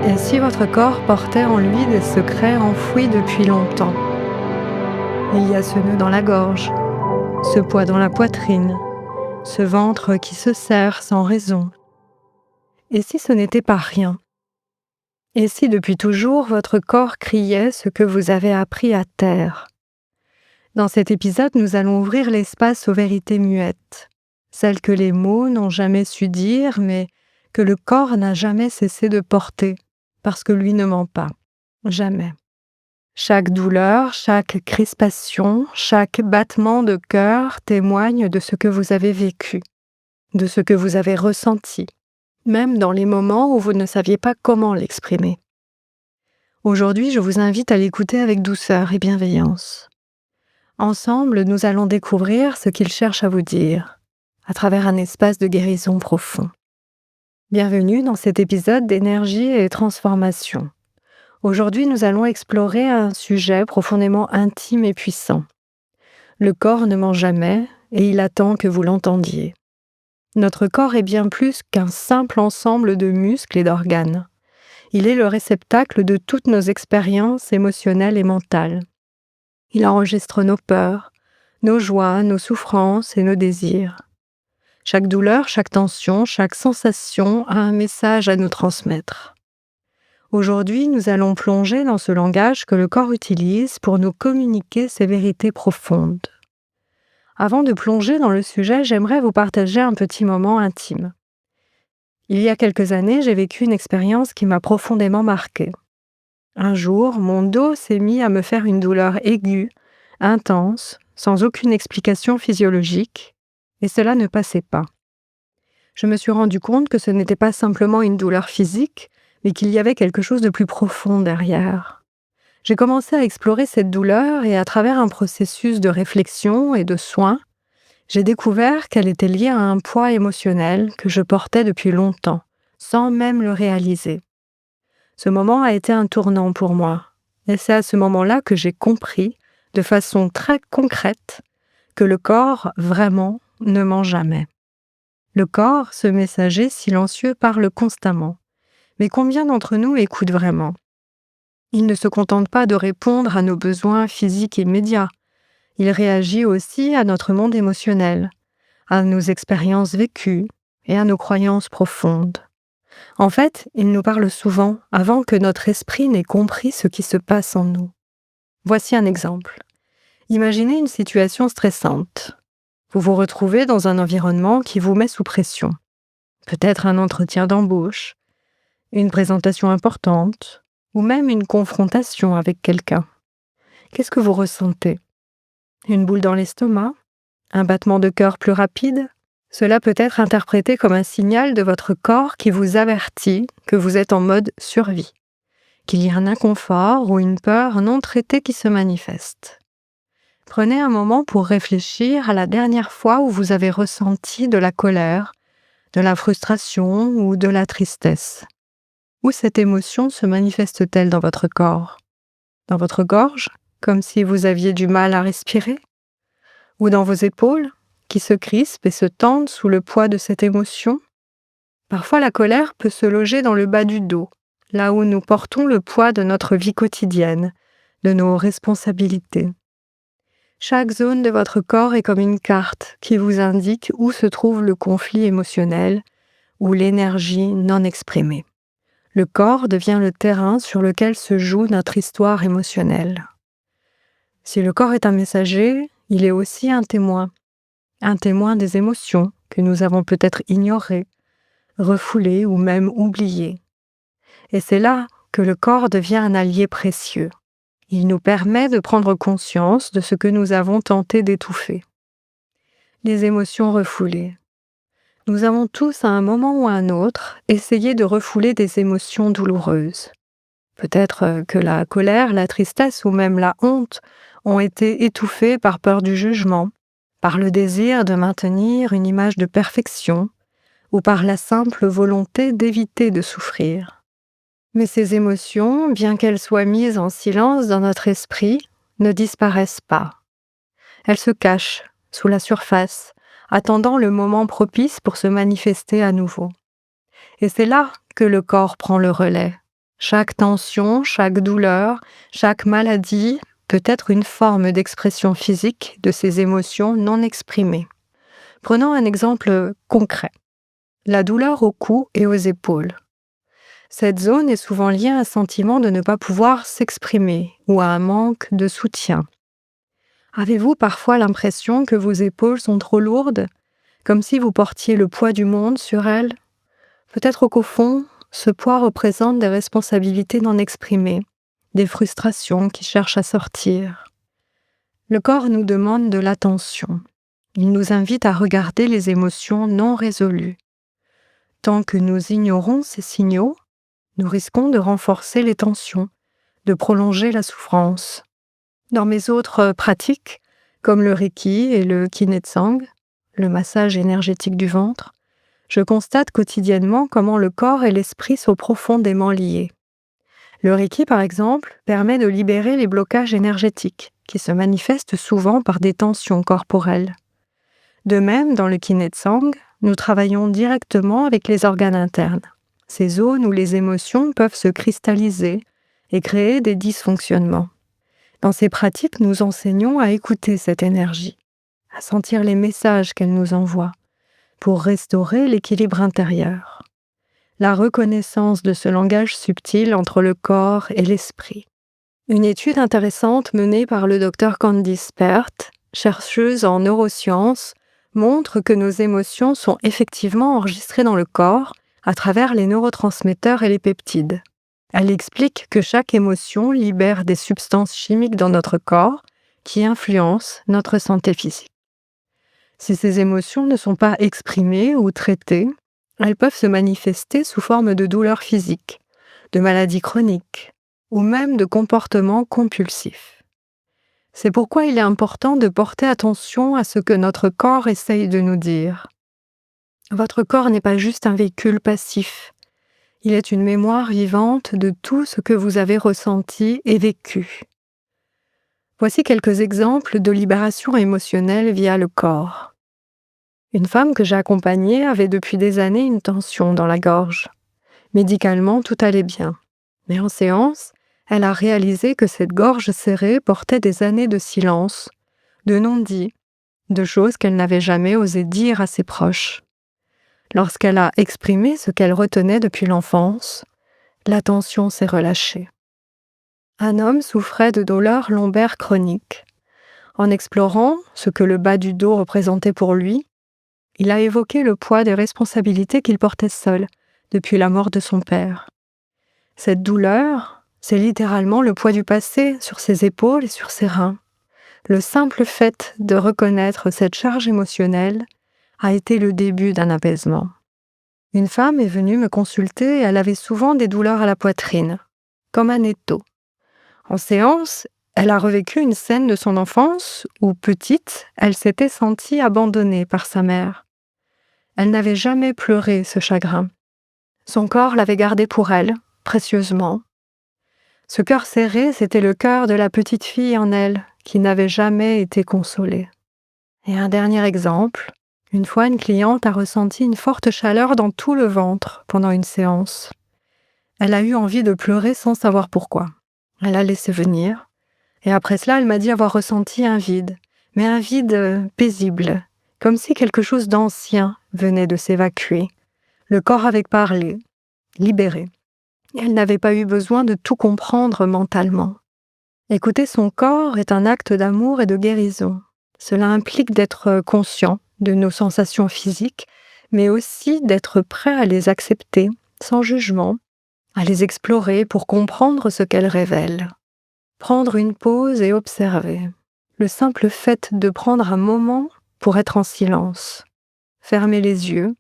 Et si votre corps portait en lui des secrets enfouis depuis longtemps? Il y a ce nœud dans la gorge, ce poids dans la poitrine, ce ventre qui se serre sans raison. Et si ce n'était pas rien? Et si depuis toujours votre corps criait ce que vous avez appris à taire? Dans cet épisode, nous allons ouvrir l'espace aux vérités muettes, celles que les mots n'ont jamais su dire, mais que le corps n'a jamais cessé de porter, parce que lui ne ment pas, jamais. Chaque douleur, chaque crispation, chaque battement de cœur témoigne de ce que vous avez vécu, de ce que vous avez ressenti, même dans les moments où vous ne saviez pas comment l'exprimer. Aujourd'hui, je vous invite à l'écouter avec douceur et bienveillance. Ensemble, nous allons découvrir ce qu'il cherche à vous dire, à travers un espace de guérison profond. Bienvenue dans cet épisode d'énergie et transformation. Aujourd'hui, nous allons explorer un sujet profondément intime et puissant. Le corps ne ment jamais et il attend que vous l'entendiez. Notre corps est bien plus qu'un simple ensemble de muscles et d'organes. Il est le réceptacle de toutes nos expériences émotionnelles et mentales. Il enregistre nos peurs, nos joies, nos souffrances et nos désirs. Chaque douleur, chaque tension, chaque sensation a un message à nous transmettre. Aujourd'hui, nous allons plonger dans ce langage que le corps utilise pour nous communiquer ses vérités profondes. Avant de plonger dans le sujet, j'aimerais vous partager un petit moment intime. Il y a quelques années, j'ai vécu une expérience qui m'a profondément marquée. Un jour, mon dos s'est mis à me faire une douleur aiguë, intense, sans aucune explication physiologique, et cela ne passait pas. Je me suis rendu compte que ce n'était pas simplement une douleur physique, mais qu'il y avait quelque chose de plus profond derrière. J'ai commencé à explorer cette douleur et à travers un processus de réflexion et de soins, j'ai découvert qu'elle était liée à un poids émotionnel que je portais depuis longtemps, sans même le réaliser. Ce moment a été un tournant pour moi, et c'est à ce moment-là que j'ai compris, de façon très concrète, que le corps, vraiment, ne ment jamais. Le corps, ce messager silencieux, parle constamment. Mais combien d'entre nous écoutent vraiment? Il ne se contente pas de répondre à nos besoins physiques immédiats. Il réagit aussi à notre monde émotionnel, à nos expériences vécues et à nos croyances profondes. En fait, il nous parle souvent avant que notre esprit n'ait compris ce qui se passe en nous. Voici un exemple. Imaginez une situation stressante. Vous vous retrouvez dans un environnement qui vous met sous pression. Peut-être un entretien d'embauche, une présentation importante, ou même une confrontation avec quelqu'un. Qu'est-ce que vous ressentez? Une boule dans l'estomac? Un battement de cœur plus rapide? Cela peut être interprété comme un signal de votre corps qui vous avertit que vous êtes en mode survie, qu'il y a un inconfort ou une peur non traitée qui se manifeste. Prenez un moment pour réfléchir à la dernière fois où vous avez ressenti de la colère, de la frustration ou de la tristesse. Où cette émotion se manifeste-t-elle dans votre corps? Dans votre gorge, comme si vous aviez du mal à respirer? Ou dans vos épaules, qui se crispent et se tendent sous le poids de cette émotion? Parfois, la colère peut se loger dans le bas du dos, là où nous portons le poids de notre vie quotidienne, de nos responsabilités. Chaque zone de votre corps est comme une carte qui vous indique où se trouve le conflit émotionnel ou l'énergie non exprimée. Le corps devient le terrain sur lequel se joue notre histoire émotionnelle. Si le corps est un messager, il est aussi un témoin des émotions que nous avons peut-être ignorées, refoulées ou même oubliées. Et c'est là que le corps devient un allié précieux. Il nous permet de prendre conscience de ce que nous avons tenté d'étouffer. Les émotions refoulées. Nous avons tous, à un moment ou à un autre, essayé de refouler des émotions douloureuses. Peut-être que la colère, la tristesse ou même la honte ont été étouffées par peur du jugement, par le désir de maintenir une image de perfection ou par la simple volonté d'éviter de souffrir. Mais ces émotions, bien qu'elles soient mises en silence dans notre esprit, ne disparaissent pas. Elles se cachent sous la surface, attendant le moment propice pour se manifester à nouveau. Et c'est là que le corps prend le relais, Chaque tension, chaque douleur, chaque maladie peut être une forme d'expression physique de ces émotions non exprimées. Prenons un exemple concret. La douleur au cou et aux épaules. Cette zone est souvent liée à un sentiment de ne pas pouvoir s'exprimer ou à un manque de soutien. Avez-vous parfois l'impression que vos épaules sont trop lourdes, comme si vous portiez le poids du monde sur elles? Peut-être qu'au fond, ce poids représente des responsabilités non exprimées, des frustrations qui cherchent à sortir. Le corps nous demande de l'attention. Il nous invite à regarder les émotions non résolues. Tant que nous ignorons ces signaux, nous risquons de renforcer les tensions, de prolonger la souffrance. Dans mes autres pratiques, comme le Reiki et le Kinetsang, le massage énergétique du ventre, je constate quotidiennement comment le corps et l'esprit sont profondément liés. Le Reiki, par exemple, permet de libérer les blocages énergétiques, qui se manifestent souvent par des tensions corporelles. De même, dans le Kinetsang, nous travaillons directement avec les organes internes, ces zones où les émotions peuvent se cristalliser et créer des dysfonctionnements. Dans ces pratiques, nous enseignons à écouter cette énergie, à sentir les messages qu'elle nous envoie, pour restaurer l'équilibre intérieur. La reconnaissance de ce langage subtil entre le corps et l'esprit. Une étude intéressante menée par le Dr Candice Pert, chercheuse en neurosciences, montre que nos émotions sont effectivement enregistrées dans le corps à travers les neurotransmetteurs et les peptides. Elle explique que chaque émotion libère des substances chimiques dans notre corps qui influencent notre santé physique. Si ces émotions ne sont pas exprimées ou traitées, elles peuvent se manifester sous forme de douleurs physiques, de maladies chroniques ou même de comportements compulsifs. C'est pourquoi il est important de porter attention à ce que notre corps essaye de nous dire. Votre corps n'est pas juste un véhicule passif. Il est une mémoire vivante de tout ce que vous avez ressenti et vécu. Voici quelques exemples de libération émotionnelle via le corps. Une femme que j'ai accompagnée avait depuis des années une tension dans la gorge. Médicalement, tout allait bien. Mais en séance, elle a réalisé que cette gorge serrée portait des années de silence, de non-dits, de choses qu'elle n'avait jamais osé dire à ses proches. Lorsqu'elle a exprimé ce qu'elle retenait depuis l'enfance, la tension s'est relâchée. Un homme souffrait de douleurs lombaires chroniques. En explorant ce que le bas du dos représentait pour lui, il a évoqué le poids des responsabilités qu'il portait seul depuis la mort de son père. Cette douleur, c'est littéralement le poids du passé sur ses épaules et sur ses reins. Le simple fait de reconnaître cette charge émotionnelle a été le début d'un apaisement. Une femme est venue me consulter et elle avait souvent des douleurs à la poitrine, comme un étau. En séance, elle a revécu une scène de son enfance où, petite, elle s'était sentie abandonnée par sa mère. Elle n'avait jamais pleuré ce chagrin. Son corps l'avait gardé pour elle, précieusement. Ce cœur serré, c'était le cœur de la petite fille en elle, qui n'avait jamais été consolée. Et un dernier exemple, une fois une cliente a ressenti une forte chaleur dans tout le ventre pendant une séance. Elle a eu envie de pleurer sans savoir pourquoi. Elle a laissé venir, et après cela, elle m'a dit avoir ressenti un vide, mais un vide paisible, comme si quelque chose d'ancien venait de s'évacuer. Le corps avait parlé, libéré. Elle n'avait pas eu besoin de tout comprendre mentalement. Écouter son corps est un acte d'amour et de guérison. Cela implique d'être conscient de nos sensations physiques, mais aussi d'être prêt à les accepter, sans jugement, à les explorer pour comprendre ce qu'elles révèlent. Prendre une pause et observer. Le simple fait de prendre un moment pour être en silence. Fermer les yeux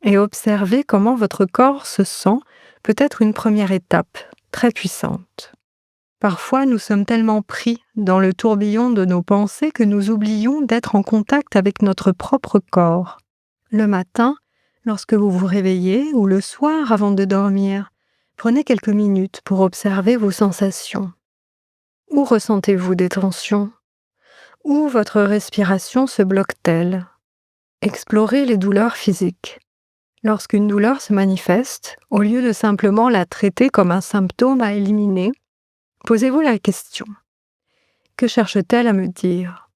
et observer comment votre corps se sent peut être une première étape très puissante. Parfois, nous sommes tellement pris dans le tourbillon de nos pensées que nous oublions d'être en contact avec notre propre corps. Le matin, lorsque vous vous réveillez, ou le soir avant de dormir, prenez quelques minutes pour observer vos sensations. Où ressentez-vous des tensions? Où votre respiration se bloque-t-elle? Explorez les douleurs physiques. Lorsqu'une douleur se manifeste, au lieu de simplement la traiter comme un symptôme à éliminer, posez-vous la question: que cherche-t-elle à me dire?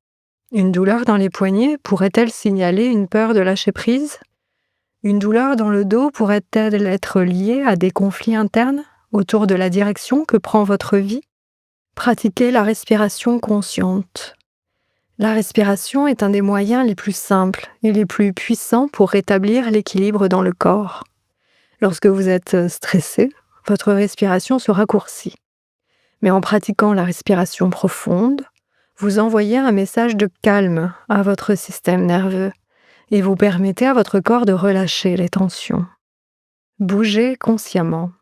Une douleur dans les poignets pourrait-elle signaler une peur de lâcher prise? Une douleur dans le dos pourrait-elle être liée à des conflits internes autour de la direction que prend votre vie? Pratiquez la respiration consciente. La respiration est un des moyens les plus simples et les plus puissants pour rétablir l'équilibre dans le corps. Lorsque vous êtes stressé, votre respiration se raccourcit. Mais en pratiquant la respiration profonde, vous envoyez un message de calme à votre système nerveux et vous permettez à votre corps de relâcher les tensions. Bougez consciemment.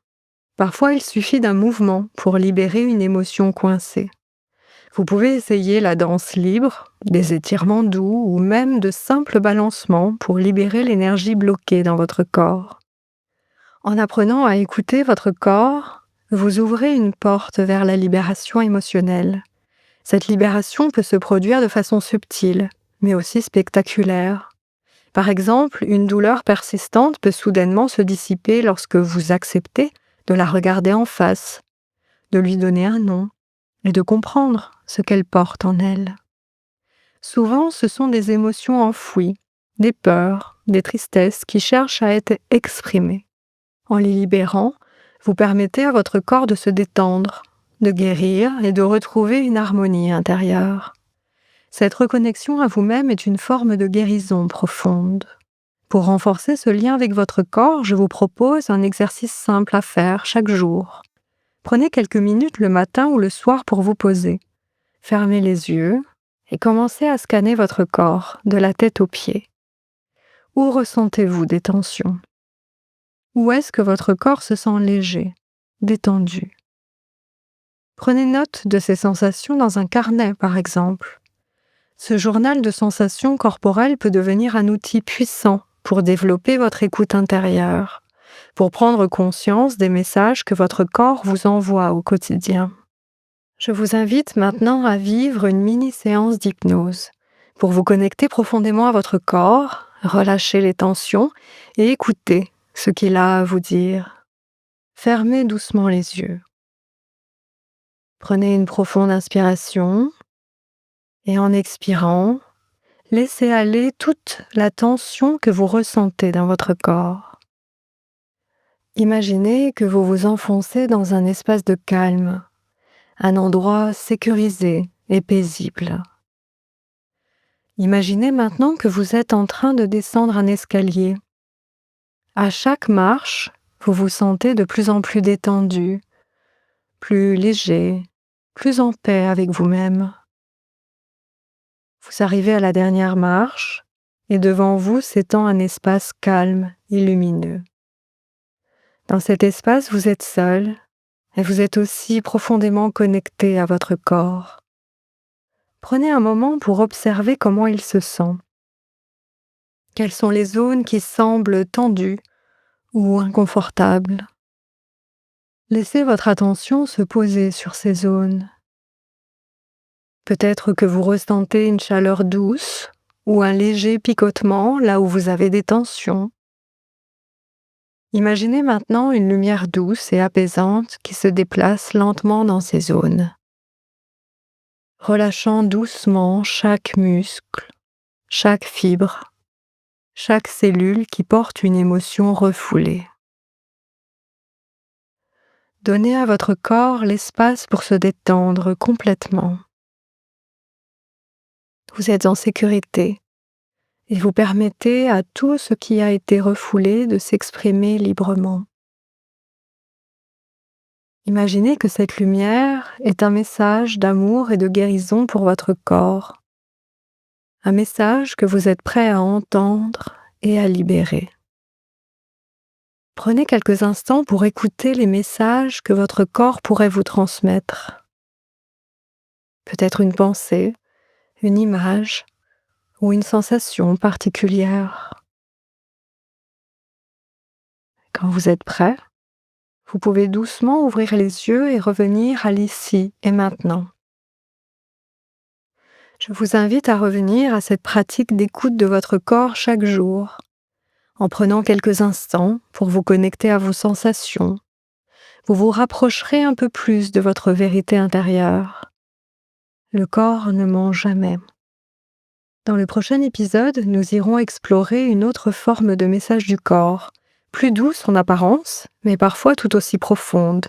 Parfois, il suffit d'un mouvement pour libérer une émotion coincée. Vous pouvez essayer la danse libre, des étirements doux ou même de simples balancements pour libérer l'énergie bloquée dans votre corps. En apprenant à écouter votre corps, vous ouvrez une porte vers la libération émotionnelle. Cette libération peut se produire de façon subtile, mais aussi spectaculaire. Par exemple, une douleur persistante peut soudainement se dissiper lorsque vous acceptez de la regarder en face, de lui donner un nom et de comprendre ce qu'elle porte en elle. Souvent, ce sont des émotions enfouies, des peurs, des tristesses qui cherchent à être exprimées. En les libérant, vous permettez à votre corps de se détendre, de guérir et de retrouver une harmonie intérieure. Cette reconnexion à vous-même est une forme de guérison profonde. Pour renforcer ce lien avec votre corps, je vous propose un exercice simple à faire chaque jour. Prenez quelques minutes le matin ou le soir pour vous poser. Fermez les yeux et commencez à scanner votre corps, de la tête aux pieds. Où ressentez-vous des tensions? Où est-ce que votre corps se sent léger, détendu? Prenez note de ces sensations dans un carnet, par exemple. Ce journal de sensations corporelles peut devenir un outil puissant pour développer votre écoute intérieure, pour prendre conscience des messages que votre corps vous envoie au quotidien. Je vous invite maintenant à vivre une mini-séance d'hypnose pour vous connecter profondément à votre corps, relâcher les tensions et écouter ce qu'il a à vous dire. Fermez doucement les yeux. Prenez une profonde inspiration et en expirant, laissez aller toute la tension que vous ressentez dans votre corps. Imaginez que vous vous enfoncez dans un espace de calme, un endroit sécurisé et paisible. Imaginez maintenant que vous êtes en train de descendre un escalier. À chaque marche, vous vous sentez de plus en plus détendu, plus léger, plus en paix avec vous-même. Vous arrivez à la dernière marche et devant vous s'étend un espace calme et lumineux. Dans cet espace, vous êtes seul et vous êtes aussi profondément connecté à votre corps. Prenez un moment pour observer comment il se sent. Quelles sont les zones qui semblent tendues ou inconfortables? Laissez votre attention se poser sur ces zones. Peut-être que vous ressentez une chaleur douce ou un léger picotement là où vous avez des tensions. Imaginez maintenant une lumière douce et apaisante qui se déplace lentement dans ces zones, relâchant doucement chaque muscle, chaque fibre, chaque cellule qui porte une émotion refoulée. Donnez à votre corps l'espace pour se détendre complètement. Vous êtes en sécurité et vous permettez à tout ce qui a été refoulé de s'exprimer librement. Imaginez que cette lumière est un message d'amour et de guérison pour votre corps, un message que vous êtes prêt à entendre et à libérer. Prenez quelques instants pour écouter les messages que votre corps pourrait vous transmettre. Peut-être une pensée, une image ou une sensation particulière. Quand vous êtes prêt, vous pouvez doucement ouvrir les yeux et revenir à l'ici et maintenant. Je vous invite à revenir à cette pratique d'écoute de votre corps chaque jour, En prenant quelques instants pour vous connecter à vos sensations, vous vous rapprocherez un peu plus de votre vérité intérieure. Le corps ne ment jamais. Dans le prochain épisode, nous irons explorer une autre forme de message du corps, plus douce en apparence, mais parfois tout aussi profonde,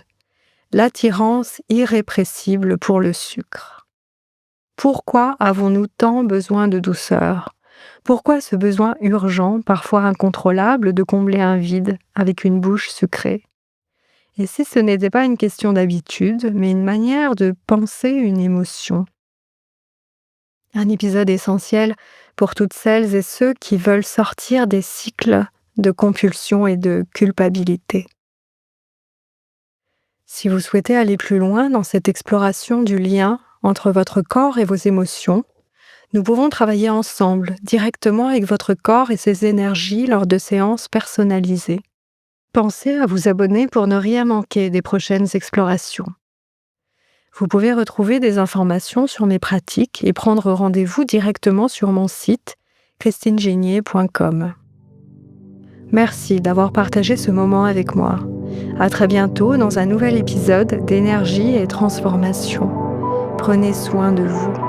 l'attirance irrépressible pour le sucre. Pourquoi avons-nous tant besoin de douceur ? Pourquoi ce besoin urgent, parfois incontrôlable, de combler un vide avec une bouche sucrée ? Et si ce n'était pas une question d'habitude, mais une manière de penser une émotion ? Un épisode essentiel pour toutes celles et ceux qui veulent sortir des cycles de compulsion et de culpabilité. Si vous souhaitez aller plus loin dans cette exploration du lien entre votre corps et vos émotions, nous pouvons travailler ensemble, directement avec votre corps et ses énergies lors de séances personnalisées. Pensez à vous abonner pour ne rien manquer des prochaines explorations. Vous pouvez retrouver des informations sur mes pratiques et prendre rendez-vous directement sur mon site christinegenier.com. Merci d'avoir partagé ce moment avec moi. À très bientôt dans un nouvel épisode d'énergie et transformation. Prenez soin de vous.